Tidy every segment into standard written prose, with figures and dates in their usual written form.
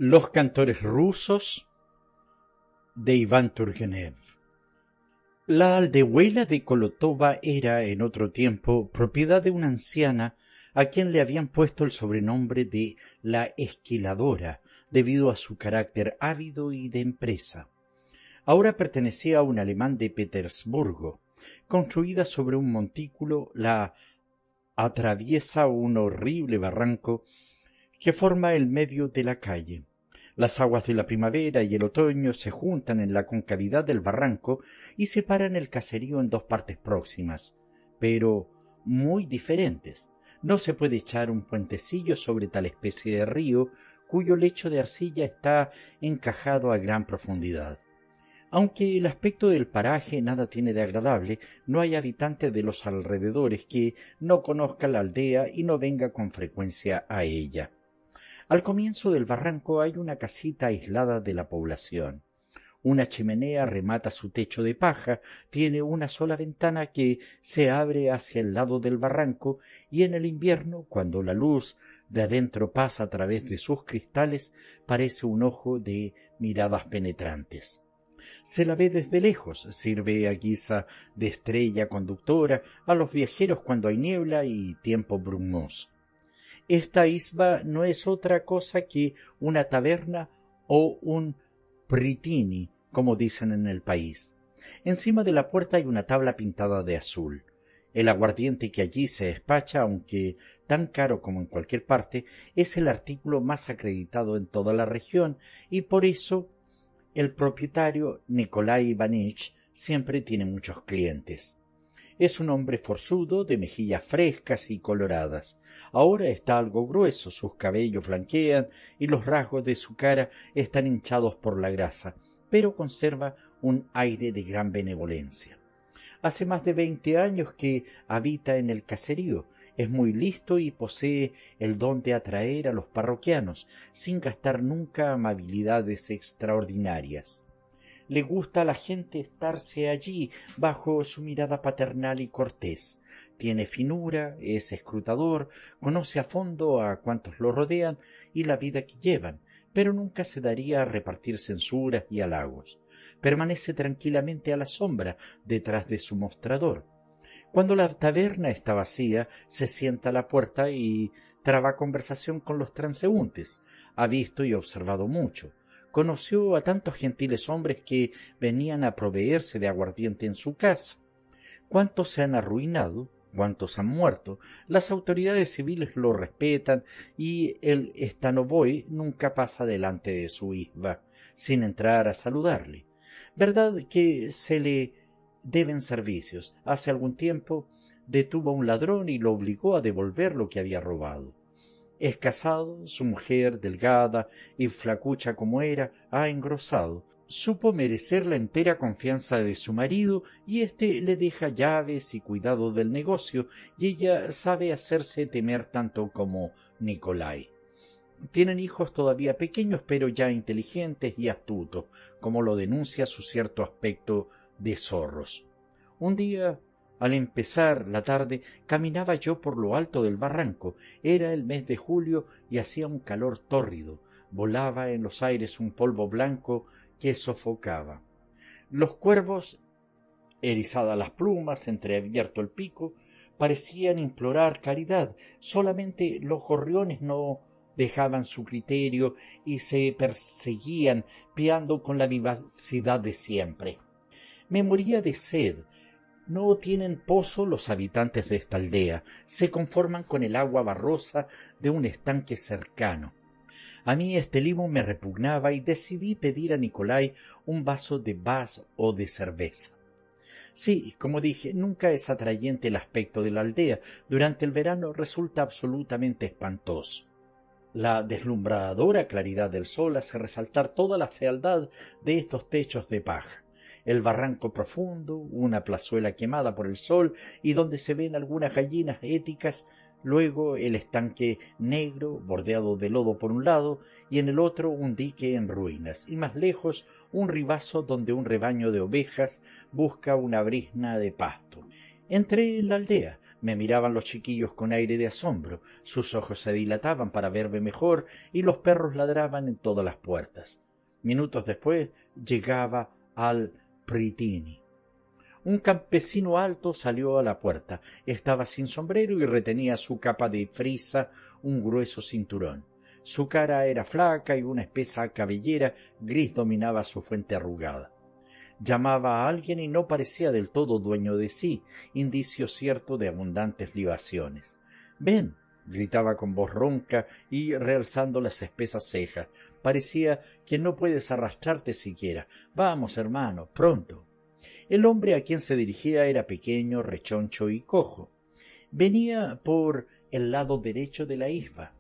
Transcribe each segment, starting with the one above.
Los cantores rusos de Iván Turgenev. La aldehuela de Kolotova era, en otro tiempo, propiedad de una anciana a quien le habían puesto el sobrenombre de la Esquiladora, debido a su carácter ávido y de empresa. Ahora pertenecía a un alemán de Petersburgo. Construida sobre un montículo, la atraviesa un horrible barranco que forma el medio de la calle. Las aguas de la primavera y el otoño se juntan en la concavidad del barranco y separan el caserío en dos partes próximas, pero muy diferentes. No se puede echar un puentecillo sobre tal especie de río cuyo lecho de arcilla está encajado a gran profundidad. Aunque el aspecto del paraje nada tiene de agradable, no hay habitante de los alrededores que no conozca la aldea y no venga con frecuencia a ella. Al comienzo del barranco hay una casita aislada de la población. Una chimenea remata su techo de paja, tiene una sola ventana que se abre hacia el lado del barranco y en el invierno, cuando la luz de adentro pasa a través de sus cristales, parece un ojo de miradas penetrantes. Se la ve desde lejos, sirve a guisa de estrella conductora a los viajeros cuando hay niebla y tiempo brumoso. Esta isba no es otra cosa que una taberna o un pritini, como dicen en el país. Encima de la puerta hay una tabla pintada de azul. El aguardiente que allí se despacha, aunque tan caro como en cualquier parte, es el artículo más acreditado en toda la región y por eso el propietario Nikolai Ivanich siempre tiene muchos clientes. Es un hombre forzudo, de mejillas frescas y coloradas. Ahora está algo grueso, sus cabellos flanquean y los rasgos de su cara están hinchados por la grasa, pero conserva un aire de gran benevolencia. Hace más de 20 años que habita en el caserío. Es muy listo y posee el don de atraer a los parroquianos, sin gastar nunca amabilidades extraordinarias. Le gusta a la gente estarse allí bajo su mirada paternal y cortés. Tiene finura, es escrutador, conoce a fondo a cuantos lo rodean y la vida que llevan, pero nunca se daría a repartir censuras y halagos. Permanece tranquilamente a la sombra, detrás de su mostrador. Cuando la taberna está vacía, se sienta a la puerta y traba conversación con los transeúntes. Ha visto y observado mucho. Conoció a tantos gentiles hombres que venían a proveerse de aguardiente en su casa. ¿Cuántos se han arruinado? ¿Cuántos han muerto? Las autoridades civiles lo respetan y el Stanovoy nunca pasa delante de su isba sin entrar a saludarle. ¿Verdad que se le deben servicios? Hace algún tiempo detuvo a un ladrón y lo obligó a devolver lo que había robado. Es casado, su mujer, delgada y flacucha como era, ha engrosado. Supo merecer la entera confianza de su marido y éste le deja llaves y cuidado del negocio y ella sabe hacerse temer tanto como Nikolai. Tienen hijos todavía pequeños pero ya inteligentes y astutos, como lo denuncia su cierto aspecto de zorros. Un día, al empezar la tarde, caminaba yo por lo alto del barranco. Era el mes de julio y hacía un calor tórrido. Volaba en los aires un polvo blanco que sofocaba. Los cuervos, erizadas las plumas, entreabierto el pico, parecían implorar caridad. Solamente los gorriones no dejaban su criterio y se perseguían, piando con la vivacidad de siempre. Me moría de sed. No tienen pozo los habitantes de esta aldea, se conforman con el agua barrosa de un estanque cercano. A mí este limo me repugnaba y decidí pedir a Nikolai un vaso de vas o de cerveza. Sí, como dije, nunca es atrayente el aspecto de la aldea. Durante el verano resulta absolutamente espantoso. La deslumbradora claridad del sol hace resaltar toda la fealdad de estos techos de paja. El barranco profundo, una plazuela quemada por el sol y donde se ven algunas gallinas éticas, luego el estanque negro bordeado de lodo por un lado y en el otro un dique en ruinas y más lejos un ribazo donde un rebaño de ovejas busca una brizna de pasto. Entré en la aldea. Me miraban los chiquillos con aire de asombro, sus ojos se dilataban para verme mejor y los perros ladraban en todas las puertas. Minutos después llegaba al Prytini. Un campesino alto salió a la puerta. Estaba sin sombrero y retenía su capa de frisa, un grueso cinturón. Su cara era flaca y una espesa cabellera gris dominaba su frente arrugada. Llamaba a alguien y no parecía del todo dueño de sí, indicio cierto de abundantes libaciones. «Ven», gritaba con voz ronca y realzando las espesas cejas. Parecía que no puedes arrastrarte siquiera. «Vamos, hermano, pronto». El hombre a quien se dirigía era pequeño, rechoncho y cojo. Venía por el lado derecho de la isba.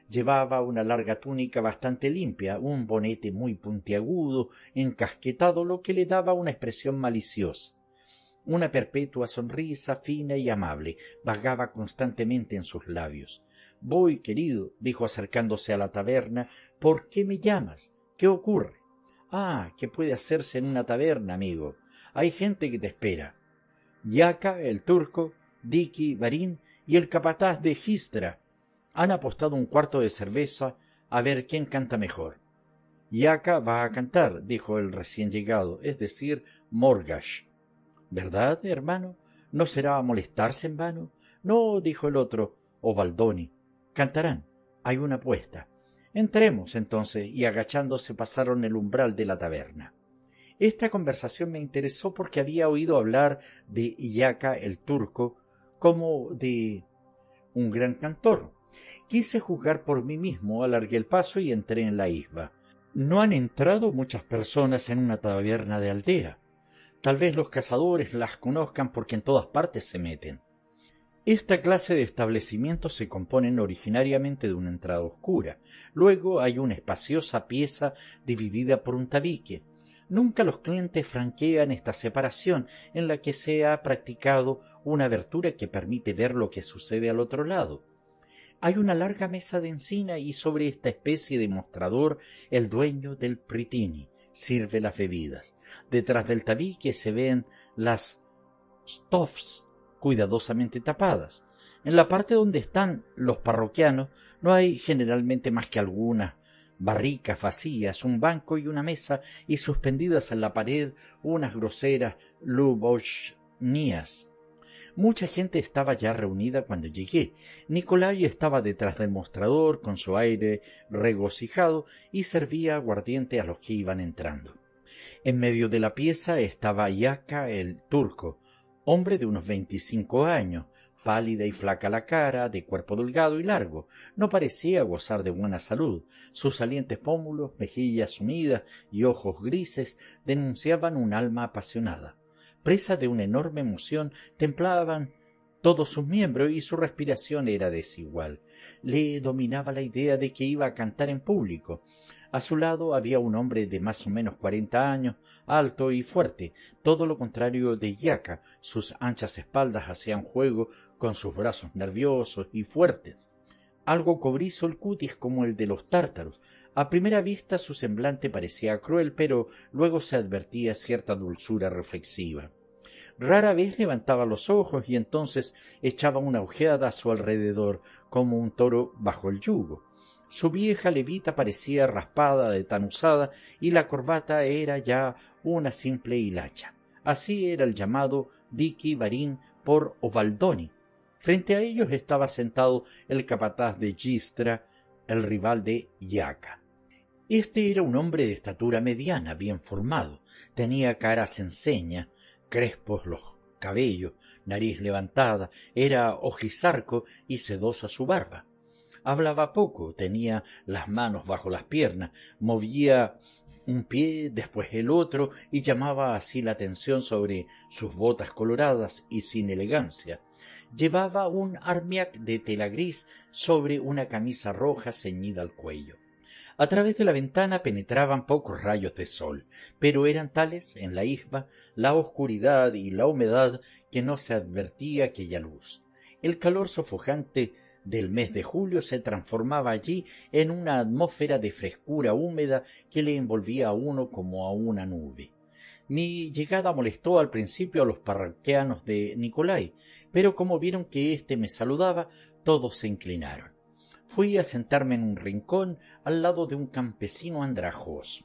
Llevaba una larga túnica bastante limpia, un bonete muy puntiagudo, encasquetado, lo que le daba una expresión maliciosa. Una perpetua sonrisa fina y amable vagaba constantemente en sus labios. «Voy, querido», dijo acercándose a la taberna. «¿Por qué me llamas? ¿Qué ocurre?» «Ah, ¿qué puede hacerse en una taberna, amigo? Hay gente que te espera. Yaka, el turco, Diki, Varín y el capataz de Gistra han apostado un cuarto de cerveza a ver quién canta mejor». «Yaka va a cantar», dijo el recién llegado, es decir, Morgash. «¿Verdad, hermano? ¿No será molestarse en vano?» «No», dijo el otro, o Baldoni. «Cantarán. Hay una apuesta». «Entremos, entonces», y agachándose pasaron el umbral de la taberna. Esta conversación me interesó porque había oído hablar de Yaka el turco como de un gran cantor. Quise juzgar por mí mismo, alargué el paso y entré en la isba. No han entrado muchas personas en una taberna de aldea. Tal vez los cazadores las conozcan porque en todas partes se meten. Esta clase de establecimientos se componen originariamente de una entrada oscura. Luego hay una espaciosa pieza dividida por un tabique. Nunca los clientes franquean esta separación, en la que se ha practicado una abertura que permite ver lo que sucede al otro lado. Hay una larga mesa de encina y sobre esta especie de mostrador el dueño del Prytini sirve las bebidas. Detrás del tabique se ven las stoves cuidadosamente tapadas. En la parte donde están los parroquianos no hay generalmente más que algunas barricas vacías, un banco y una mesa, y suspendidas en la pared unas groseras lubochnías. Mucha gente estaba ya reunida cuando llegué. Nicolai estaba detrás del mostrador con su aire regocijado y servía aguardiente a los que iban entrando. En medio de la pieza estaba Yaka el turco, hombre de unos 25 años, pálida y flaca la cara, de cuerpo delgado y largo. No parecía gozar de buena salud. Sus salientes pómulos, mejillas unidas y ojos grises denunciaban un alma apasionada. Presa de una enorme emoción, templaban todos sus miembros y su respiración era desigual. Le dominaba la idea de que iba a cantar en público. A su lado había un hombre de más o menos 40 años, alto y fuerte, todo lo contrario de Yaka. Sus anchas espaldas hacían juego con sus brazos nerviosos y fuertes. Algo cobrizo el cutis como el de los tártaros. A primera vista su semblante parecía cruel, pero luego se advertía cierta dulzura reflexiva. Rara vez levantaba los ojos y entonces echaba una ojeada a su alrededor, como un toro bajo el yugo. Su vieja levita parecía raspada de tan usada y la corbata era ya una simple hilacha. Así era el llamado Diki Varín por Obaldoni. Frente a ellos estaba sentado el capataz de Gistra, el rival de Yaka. Este era un hombre de estatura mediana, bien formado. Tenía cara cenceña, crespos los cabellos, nariz levantada, era ojizarco y sedosa su barba. Hablaba poco, tenía las manos bajo las piernas, movía un pie, después el otro, y llamaba así la atención sobre sus botas coloradas y sin elegancia. Llevaba un armiac de tela gris sobre una camisa roja ceñida al cuello. A través de la ventana penetraban pocos rayos de sol, pero eran tales en la isba la oscuridad y la humedad que no se advertía aquella luz. El calor sofocante del mes de julio se transformaba allí en una atmósfera de frescura húmeda que le envolvía a uno como a una nube. Mi llegada molestó al principio a los parroquianos de Nicolai, pero como vieron que éste me saludaba, todos se inclinaron. Fui a sentarme en un rincón al lado de un campesino andrajoso.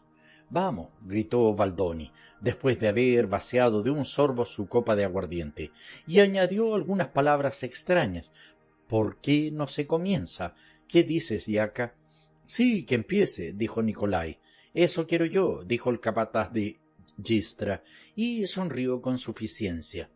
—Vamos —gritó Baldoni, después de haber vaciado de un sorbo su copa de aguardiente, y añadió algunas palabras extrañas—. ¿Por qué no se comienza? ¿Qué dices, Yaka? —Sí, que empiece —dijo Nicolai. —Eso quiero yo —dijo el capataz de Gistra, y sonrió con suficiencia.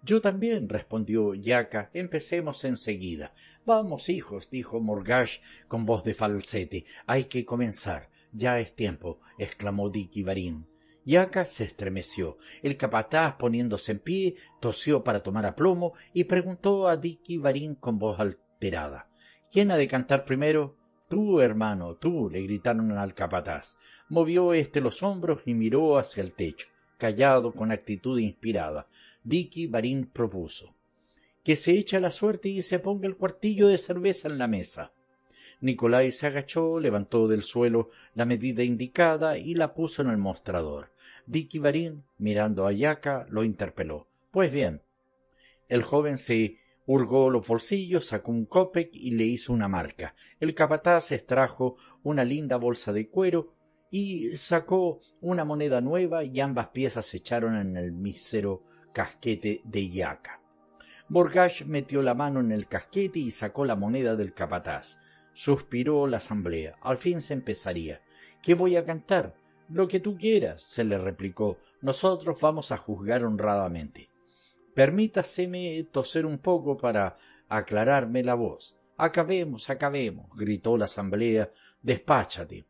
—Yo también —respondió Yaka—, empecemos enseguida. —Vamos, hijos —dijo Morgage con voz de falsete—, hay que comenzar. —Ya es tiempo —exclamó Dick Ivarin. Yaka se estremeció. El capataz, poniéndose en pie, tosió para tomar aplomo y preguntó a Dick Ivarin con voz alterada: —¿Quién ha de cantar primero? —Tú, hermano, tú —le gritaron al capataz. Movió éste los hombros y miró hacia el techo, callado, con actitud inspirada. Dick Ivarin propuso: —Que se eche la suerte y se ponga el cuartillo de cerveza en la mesa. Nicolai se agachó, levantó del suelo la medida indicada y la puso en el mostrador. Dick Ivarin, mirando a Yaka, lo interpeló: —Pues bien. El joven se hurgó los bolsillos, sacó un copec y le hizo una marca. El capataz extrajo una linda bolsa de cuero y sacó una moneda nueva, y ambas piezas se echaron en el mísero casquete de Yaka. Morgage metió la mano en el casquete y sacó la moneda del capataz. Suspiró la asamblea. Al fin se empezaría. —¿Qué voy a cantar? —Lo que tú quieras —se le replicó—. Nosotros vamos a juzgar honradamente. —Permítaseme toser un poco para aclararme la voz. —Acabemos, —gritó la asamblea—. Despáchate.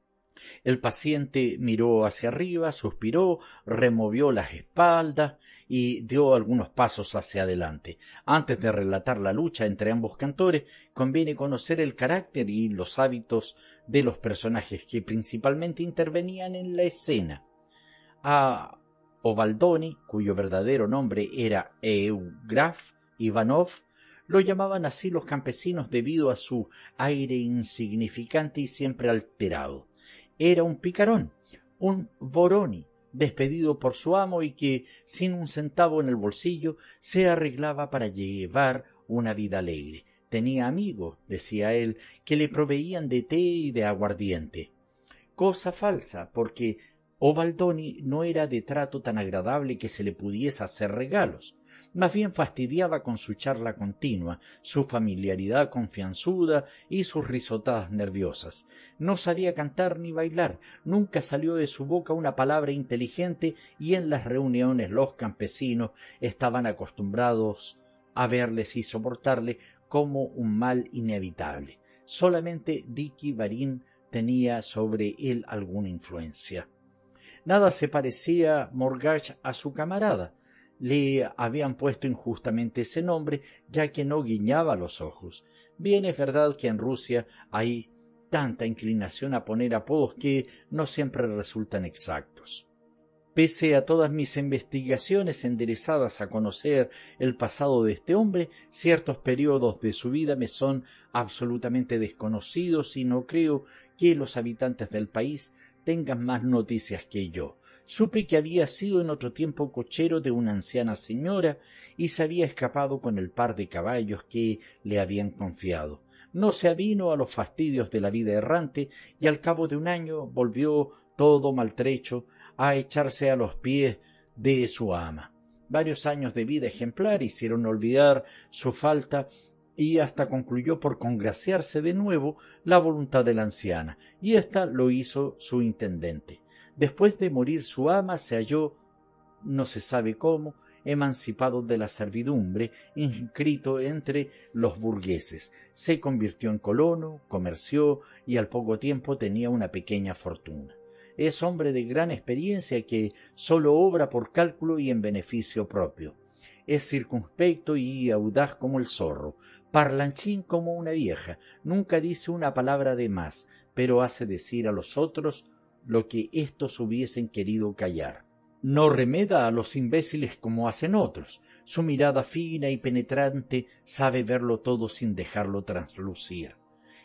El paciente miró hacia arriba, suspiró, removió las espaldas y dio algunos pasos hacia adelante. Antes de relatar la lucha entre ambos cantores, conviene conocer el carácter y los hábitos de los personajes que principalmente intervenían en la escena. A Obaldoni, cuyo verdadero nombre era Eugraf Ivanov, lo llamaban así los campesinos debido a su aire insignificante y siempre alterado. Era un picarón, un Voroni, despedido por su amo y que, sin un centavo en el bolsillo, se arreglaba para llevar una vida alegre. Tenía amigos, decía él, que le proveían de té y de aguardiente. Cosa falsa, porque Obaldoni no era de trato tan agradable que se le pudiese hacer regalos. Más bien fastidiaba con su charla continua, su familiaridad confianzuda y sus risotadas nerviosas. No sabía cantar ni bailar, nunca salió de su boca una palabra inteligente, y en las reuniones los campesinos estaban acostumbrados a verles y soportarle como un mal inevitable. Solamente Dick Ivarin tenía sobre él alguna influencia. Nada se parecía Morgage a su camarada. Le habían puesto injustamente ese nombre, ya que no guiñaba los ojos. Bien es verdad que en Rusia hay tanta inclinación a poner apodos que no siempre resultan exactos. Pese a todas mis investigaciones enderezadas a conocer el pasado de este hombre, ciertos periodos de su vida me son absolutamente desconocidos y no creo que los habitantes del país tengan más noticias que yo. Supe que había sido en otro tiempo cochero de una anciana señora y se había escapado con el par de caballos que le habían confiado. No se avino a los fastidios de la vida errante y al cabo de un año volvió todo maltrecho a echarse a los pies de su ama. Varios años de vida ejemplar hicieron olvidar su falta y hasta concluyó por congraciarse de nuevo la voluntad de la anciana, y ésta lo hizo su intendente. Después de morir su ama se halló, no se sabe cómo, emancipado de la servidumbre, inscrito entre los burgueses. Se convirtió en colono, comerció y al poco tiempo tenía una pequeña fortuna. Es hombre de gran experiencia que sólo obra por cálculo y en beneficio propio. Es circunspecto y audaz como el zorro, parlanchín como una vieja, nunca dice una palabra de más, pero hace decir a los otros lo que éstos hubiesen querido callar. No remeda a los imbéciles como hacen otros. Su mirada fina y penetrante sabe verlo todo sin dejarlo traslucir.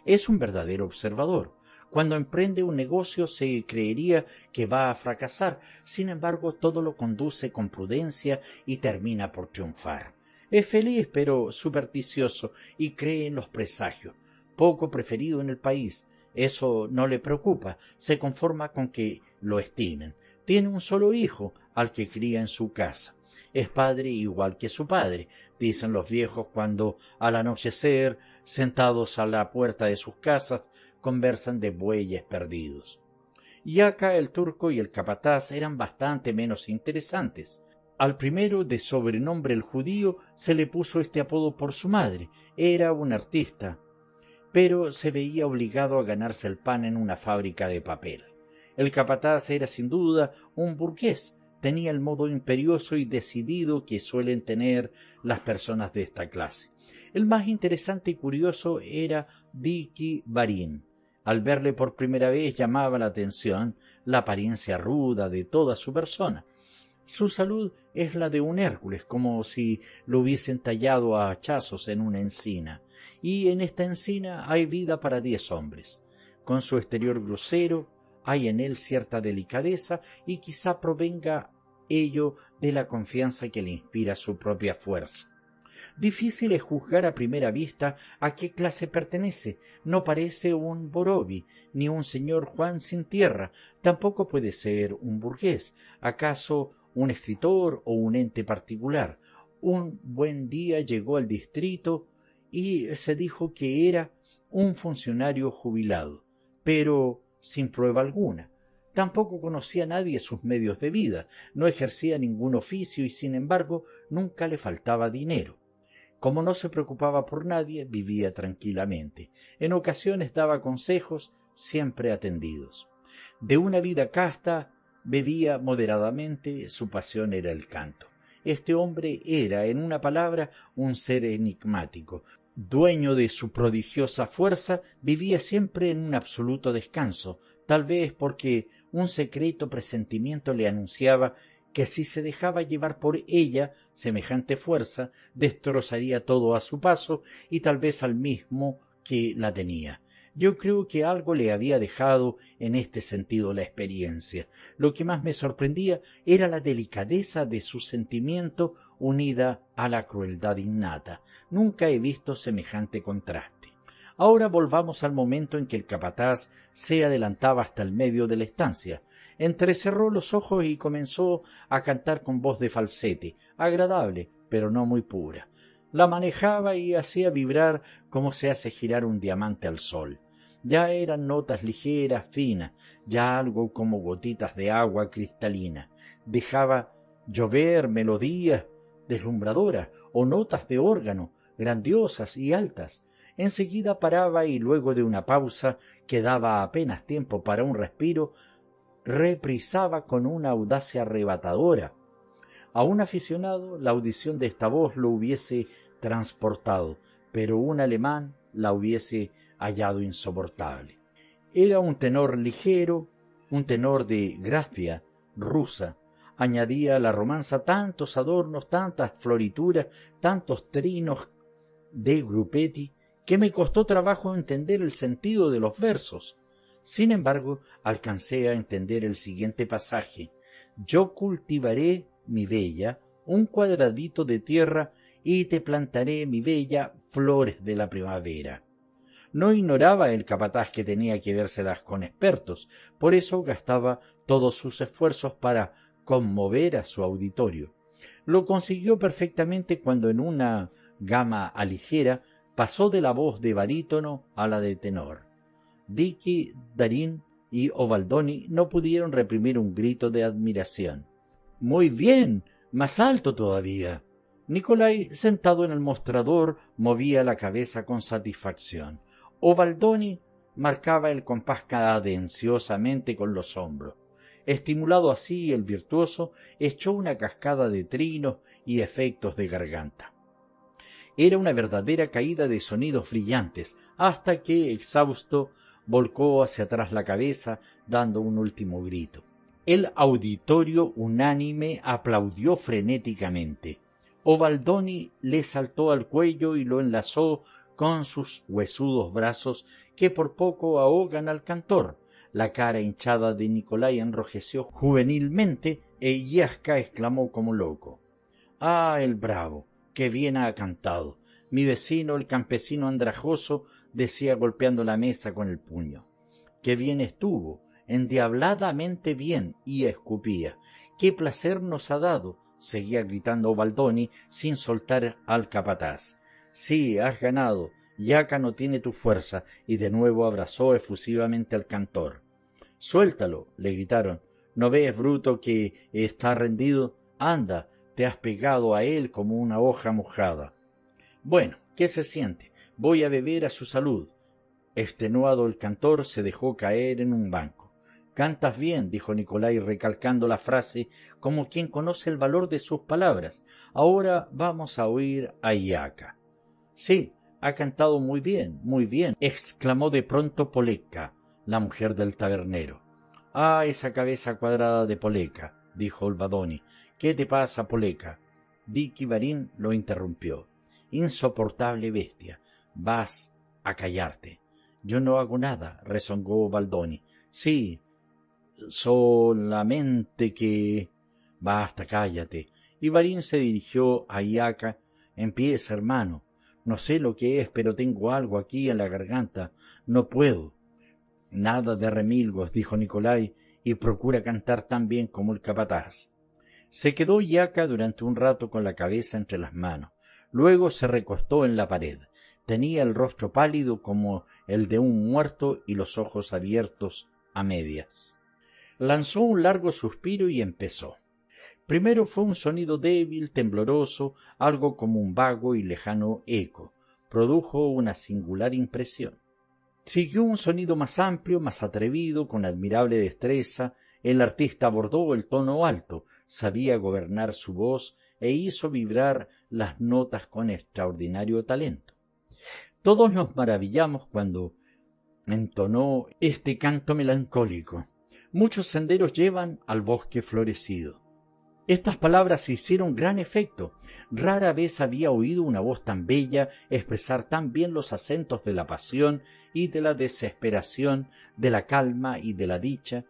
Es un verdadero observador. Cuando emprende un negocio se creería que va a fracasar, sin embargo todo lo conduce con prudencia y termina por triunfar. Es feliz pero supersticioso y cree en los presagios. Poco preferido en el país. Eso no le preocupa, se conforma con que lo estimen. Tiene un solo hijo, al que cría en su casa. Es padre igual que su padre, dicen los viejos cuando, al anochecer, sentados a la puerta de sus casas, conversan de bueyes perdidos. Yaka el turco y el capataz eran bastante menos interesantes. Al primero, de sobrenombre el judío, se le puso este apodo por su madre. Era un artista, pero se veía obligado a ganarse el pan en una fábrica de papel. El capataz era sin duda un burgués, tenía el modo imperioso y decidido que suelen tener las personas de esta clase. El más interesante y curioso era Diki Barin. Al verle por primera vez llamaba la atención la apariencia ruda de toda su persona. Su salud es la de un Hércules, como si lo hubiesen tallado a hachazos en una encina, y en esta encina hay vida para 10 hombres. Con su exterior grosero, hay en él cierta delicadeza y quizá provenga ello de la confianza que le inspira su propia fuerza. Difícil es juzgar a primera vista a qué clase pertenece. No parece un Borobi, ni un señor Juan sin tierra, tampoco puede ser un burgués. ¿Acaso un escritor o un ente particular? Un buen día llegó al distrito y se dijo que era un funcionario jubilado, pero sin prueba alguna. Tampoco conocía a nadie sus medios de vida, no ejercía ningún oficio y sin embargo nunca le faltaba dinero. Como no se preocupaba por nadie, vivía tranquilamente. En ocasiones daba consejos, siempre atendidos. De una vida casta, bebía moderadamente, su pasión era el canto. Este hombre era, en una palabra, un ser enigmático. Dueño de su prodigiosa fuerza, vivía siempre en un absoluto descanso, tal vez porque un secreto presentimiento le anunciaba que si se dejaba llevar por ella, semejante fuerza, destrozaría todo a su paso y tal vez al mismo que la tenía. Yo creo que algo le había dejado en este sentido la experiencia. Lo que más me sorprendía era la delicadeza de su sentimiento unida a la crueldad innata. Nunca he visto semejante contraste. Ahora volvamos al momento en que el capataz se adelantaba hasta el medio de la estancia. Entrecerró los ojos y comenzó a cantar con voz de falsete, agradable, pero no muy pura. La manejaba y hacía vibrar como se hace girar un diamante al sol. Ya eran notas ligeras, finas, ya algo como gotitas de agua cristalina. Dejaba llover melodías deslumbradoras o notas de órgano, grandiosas y altas. Enseguida paraba y luego de una pausa que daba apenas tiempo para un respiro, reprisaba con una audacia arrebatadora. A un aficionado la audición de esta voz lo hubiese transportado, pero un alemán la hubiese hallado insoportable. Era un tenor ligero, un tenor de gracia rusa. Añadía a la romanza tantos adornos, tantas florituras, tantos trinos de Grupetti, que me costó trabajo entender el sentido de los versos. Sin embargo, alcancé a entender el siguiente pasaje. Yo cultivaré, mi bella, un cuadradito de tierra y te plantaré, mi bella, flores de la primavera. No ignoraba el capataz que tenía que vérselas con expertos, por eso gastaba todos sus esfuerzos para conmover a su auditorio. Lo consiguió perfectamente cuando en una gama aligera pasó de la voz de barítono a la de tenor. Diki, Darín y Obaldoni no pudieron reprimir un grito de admiración. «¡Muy bien! ¡Más alto todavía!». Nicolai, sentado en el mostrador, movía la cabeza con satisfacción. Obaldoni marcaba el compás cadenciosamente con los hombros. Estimulado así, el virtuoso echó una cascada de trinos y efectos de garganta. Era una verdadera caída de sonidos brillantes, hasta que, exhausto, volcó hacia atrás la cabeza, dando un último grito. El auditorio unánime aplaudió frenéticamente. Obaldoni le saltó al cuello y lo enlazó con sus huesudos brazos que por poco ahogan al cantor. La cara hinchada de Nicolai enrojeció juvenilmente e Yasca exclamó como loco. «¡Ah, el bravo! qué bien ha cantado. Mi vecino, el campesino andrajoso, decía golpeando la mesa con el puño. Qué bien estuvo, endiabladamente bien, y escupía. Qué placer nos ha dado, seguía gritando Baldoni sin soltar al capataz. Sí, has ganado, Jaca no tiene tu fuerza, y de nuevo abrazó efusivamente al cantor. Suéltalo, le gritaron. ¿No ves, bruto, que está rendido? Anda, te has pegado a él como una hoja mojada. Bueno, ¿qué se siente? Voy a beber a su salud. Extenuado el cantor se dejó caer en un banco. Cantas bien, dijo Nicolai recalcando la frase como quien conoce el valor de sus palabras. Ahora vamos a oír a Jaca. Sí, ha cantado muy bien, exclamó de pronto Polecca, la mujer del tabernero. Ah, esa cabeza cuadrada de Polecca, dijo Baldoni. ¿Qué te pasa, Polecca? Dicky Varín lo interrumpió. Insoportable bestia, vas a callarte. Yo no hago nada, rezongó Baldoni. Sí, solamente que... Basta, cállate. Y Varín se dirigió a Jaca. Empieza, hermano. No sé lo que es, pero tengo algo aquí en la garganta. No puedo. Nada de remilgos, dijo Nicolai, y procura cantar tan bien como el capataz. Se quedó Jaca durante un rato con la cabeza entre las manos. Luego se recostó en la pared. Tenía el rostro pálido como el de un muerto y los ojos abiertos a medias. Lanzó un largo suspiro y empezó. Primero fue un sonido débil, tembloroso, algo como un vago y lejano eco. Produjo una singular impresión. Siguió un sonido más amplio, más atrevido, con admirable destreza. El artista abordó el tono alto, sabía gobernar su voz e hizo vibrar las notas con extraordinario talento. Todos nos maravillamos cuando entonó este canto melancólico. Muchos senderos llevan al bosque florecido. Estas palabras hicieron gran efecto. Rara vez había oído una voz tan bella expresar tan bien los acentos de la pasión y de la desesperación, de la calma y de la dicha.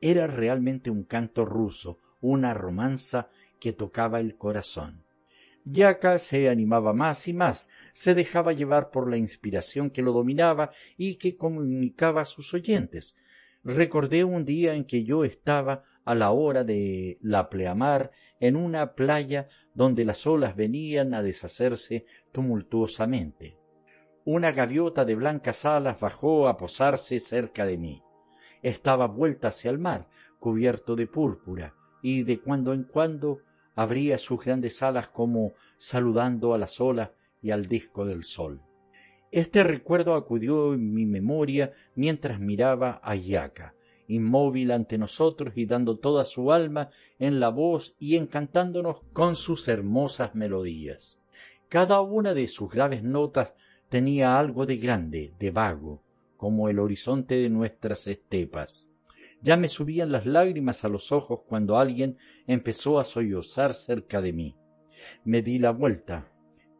Era realmente un canto ruso, una romanza que tocaba el corazón. Jaca se animaba más y más, se dejaba llevar por la inspiración que lo dominaba y que comunicaba a sus oyentes. Recordé un día en que yo estaba a la hora de la pleamar en una playa donde las olas venían a deshacerse tumultuosamente. Una gaviota de blancas alas bajó a posarse cerca de mí. Estaba vuelta hacia el mar, cubierto de púrpura, y de cuando en cuando abría sus grandes alas como saludando a las olas y al disco del sol. Este recuerdo acudió en mi memoria mientras miraba a Jaca, inmóvil ante nosotros y dando toda su alma en la voz y encantándonos con sus hermosas melodías. Cada una de sus graves notas tenía algo de grande, de vago, como el horizonte de nuestras estepas. Ya me subían las lágrimas a los ojos cuando alguien empezó a sollozar cerca de mí. Me di la vuelta.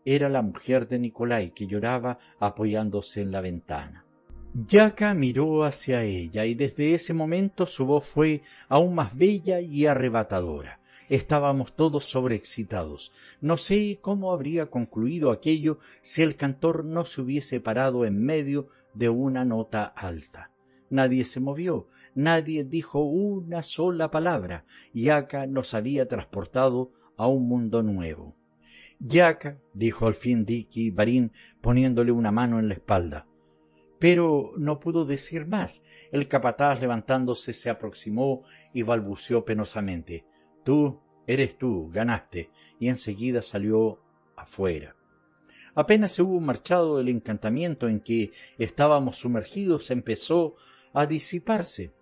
Era la mujer de Nicolai, que lloraba apoyándose en la ventana. Jaca miró hacia ella y desde ese momento su voz fue aún más bella y arrebatadora. Estábamos todos sobreexcitados. No sé cómo habría concluido aquello si el cantor no se hubiese parado en medio de una nota alta. Nadie se movió, nadie dijo una sola palabra. Jaca nos había transportado a un mundo nuevo. Jaca, dijo al fin Dicky Varín poniéndole una mano en la espalda. Pero no pudo decir más. El capataz levantándose se aproximó y balbuceó penosamente. Eres tú, ganaste, y enseguida salió afuera. Apenas se hubo marchado el encantamiento en que estábamos sumergidos empezó a disiparse.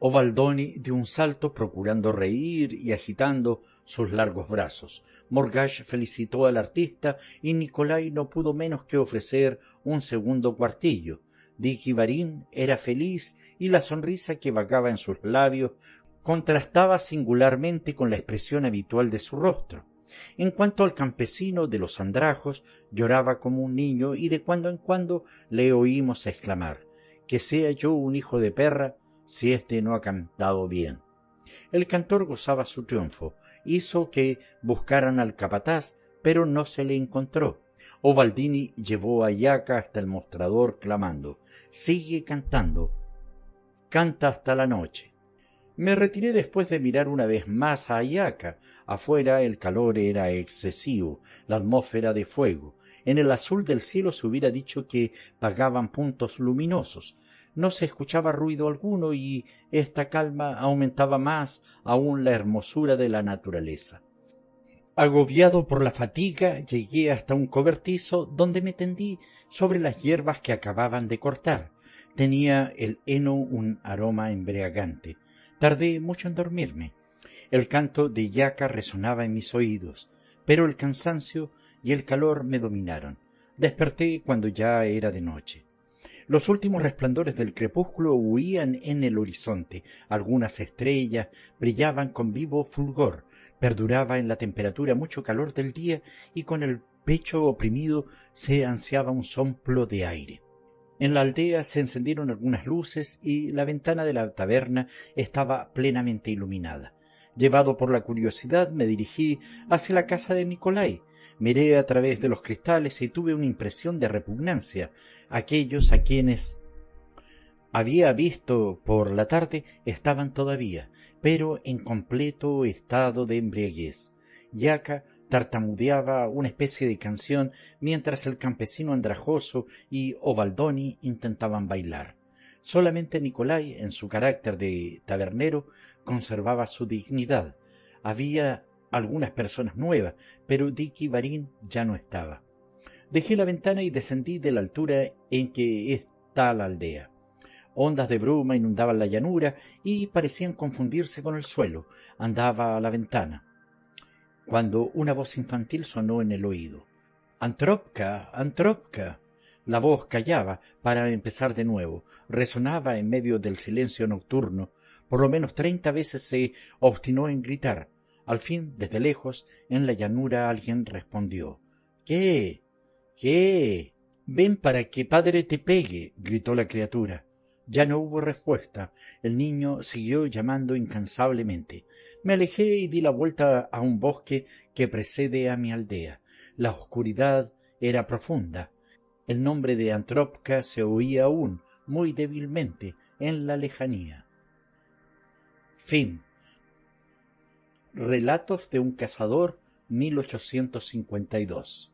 Baldoni dio un salto procurando reír y agitando sus largos brazos. Morgage felicitó al artista y Nicolai no pudo menos que ofrecer un segundo cuartillo. Dicky Varín era feliz y la sonrisa que vagaba en sus labios contrastaba singularmente con la expresión habitual de su rostro. En cuanto al campesino de los andrajos, lloraba como un niño y de cuando en cuando le oímos exclamar: «Que sea yo un hijo de perra si éste no ha cantado bien». El cantor gozaba su triunfo, hizo que buscaran al capataz, pero no se le encontró. Obaldini llevó a Jaca hasta el mostrador clamando: «Sigue cantando, canta hasta la noche». Me retiré después de mirar una vez más a Jaca. Afuera el calor era excesivo, la atmósfera de fuego. En el azul del cielo se hubiera dicho que pagaban puntos luminosos. No se escuchaba ruido alguno y esta calma aumentaba más aún la hermosura de la naturaleza. Agobiado por la fatiga, llegué hasta un cobertizo donde me tendí sobre las hierbas que acababan de cortar. Tenía el heno un aroma embriagante. Tardé mucho en dormirme. El canto de Jaca resonaba en mis oídos, pero el cansancio y el calor me dominaron. Desperté cuando ya era de noche. Los últimos resplandores del crepúsculo huían en el horizonte. Algunas estrellas brillaban con vivo fulgor. Perduraba en la temperatura mucho calor del día y con el pecho oprimido se ansiaba un soplo de aire. En la aldea se encendieron algunas luces y la ventana de la taberna estaba plenamente iluminada. Llevado por la curiosidad, me dirigí hacia la casa de Nicolai. Miré a través de los cristales y tuve una impresión de repugnancia. Aquellos a quienes había visto por la tarde estaban todavía, pero en completo estado de embriaguez. Jaca tartamudeaba una especie de canción mientras el campesino andrajoso y Obaldoni intentaban bailar. Solamente Nicolai, en su carácter de tabernero, conservaba su dignidad. Había algunas personas nuevas, pero Dicky Varín ya no estaba. Dejé la ventana y descendí de la altura en que está la aldea. Ondas de bruma inundaban la llanura y parecían confundirse con el suelo. Andaba a la ventana cuando una voz infantil sonó en el oído. «Antropka, Antropka». La voz callaba para empezar de nuevo. Resonaba en medio del silencio nocturno. Por lo menos 30 veces se obstinó en gritar. Al fin, desde lejos, en la llanura alguien respondió. «¿Qué? ¿Qué?» «Ven para que padre te pegue», gritó la criatura. Ya no hubo respuesta. El niño siguió llamando incansablemente. Me alejé y di la vuelta a un bosque que precede a mi aldea. La oscuridad era profunda. El nombre de Antropka se oía aún, muy débilmente, en la lejanía. Fin. Relatos de un cazador, 1852.